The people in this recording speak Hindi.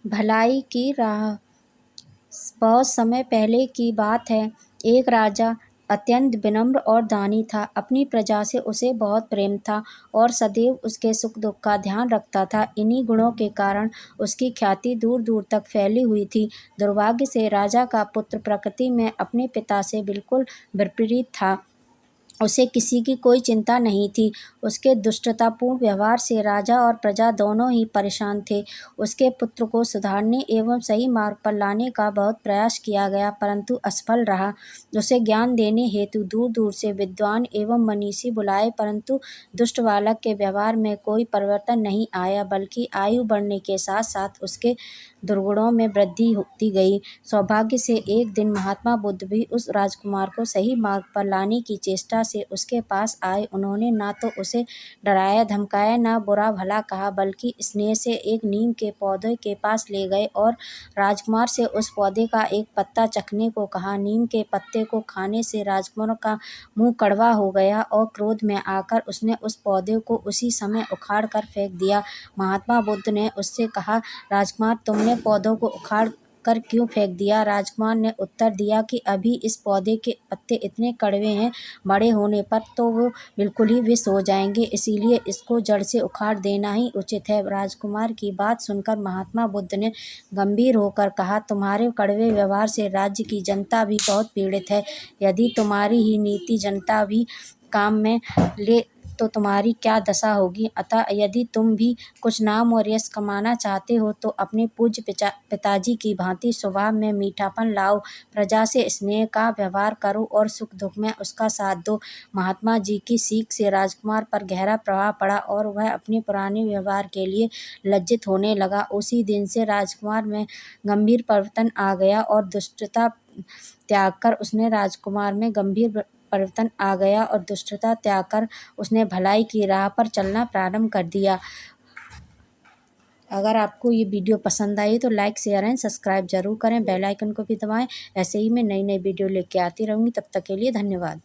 भलाई की राह। बहुत समय पहले की बात है। एक राजा अत्यंत विनम्र और दानी था। अपनी प्रजा से उसे बहुत प्रेम था और सदैव उसके सुख दुख का ध्यान रखता था। इन्हीं गुणों के कारण उसकी ख्याति दूर दूर तक फैली हुई थी। दुर्भाग्य से राजा का पुत्र प्रकृति में अपने पिता से बिल्कुल विपरीत था। उसे किसी की कोई चिंता नहीं थी। उसके दुष्टतापूर्ण व्यवहार से राजा और प्रजा दोनों ही परेशान थे। उसके पुत्र को सुधारने एवं सही मार्ग पर लाने का बहुत प्रयास किया गया, परंतु असफल रहा। उसे ज्ञान देने हेतु दूर दूर से विद्वान एवं मनीषी बुलाए, परंतु दुष्ट बालक के व्यवहार में कोई परिवर्तन नहीं आया, बल्कि आयु बढ़ने के साथ साथ उसके दुर्गुणों में वृद्धि होती गई। सौभाग्य से एक दिन महात्मा बुद्ध भी उस राजकुमार को सही मार्ग पर लाने की चेष्टा से उसके पास आए। उन्होंने ना तो उसे डराया धमकाया, ना बुरा भला कहा, बल्कि स्नेह से एक नीम के पौधे के पास ले गए और राजकुमार से उस पौधे का एक पत्ता चखने को कहा। नीम के पत्ते को खाने से राजकुमार का मुंह कड़वा हो गया और क्रोध में आकर उसने उस पौधे को उसी समय उखाड़ कर फेंक दिया। महात्मा बुद्ध ने उससे कहा, राजकुमार, तुमने पौधों को उखाड़ कर क्यों फेंक दिया? राजकुमार ने उत्तर दिया कि अभी इस पौधे के पत्ते इतने कड़वे हैं, बड़े होने पर तो वो बिल्कुल ही विष हो जाएंगे, इसीलिए इसको जड़ से उखाड़ देना ही उचित है। राजकुमार की बात सुनकर महात्मा बुद्ध ने गंभीर होकर कहा, तुम्हारे कड़वे व्यवहार से राज्य की जनता भी बहुत पीड़ित है। यदि तुम्हारी ही नीति जनता भी काम में ले तो तुम्हारी क्या दशा होगी। अतः यदि तुम भी कुछ नाम और यश कमाना चाहते हो तो अपने पूज्य पिताजी की भांति स्वभाव में मीठापन लाओ, प्रजा से स्नेह का व्यवहार करो और सुख दुख में उसका साथ दो। महात्मा जी की सीख से राजकुमार पर गहरा प्रभाव पड़ा और वह अपने पुराने व्यवहार के लिए लज्जित होने लगा। उसी दिन से राजकुमार में गंभीर परिवर्तन आ गया और दुष्टता त्याग कर उसने राजकुमार में गंभीर परिवर्तन आ गया और दुष्टता त्याग कर उसने भलाई की राह पर चलना प्रारंभ कर दिया। अगर आपको ये वीडियो पसंद आई तो लाइक शेयर एंड सब्सक्राइब जरूर करें, बेल आइकन को भी दबाएं। ऐसे ही मैं नई नई वीडियो लेके आती रहूँगी। तब तक के लिए धन्यवाद।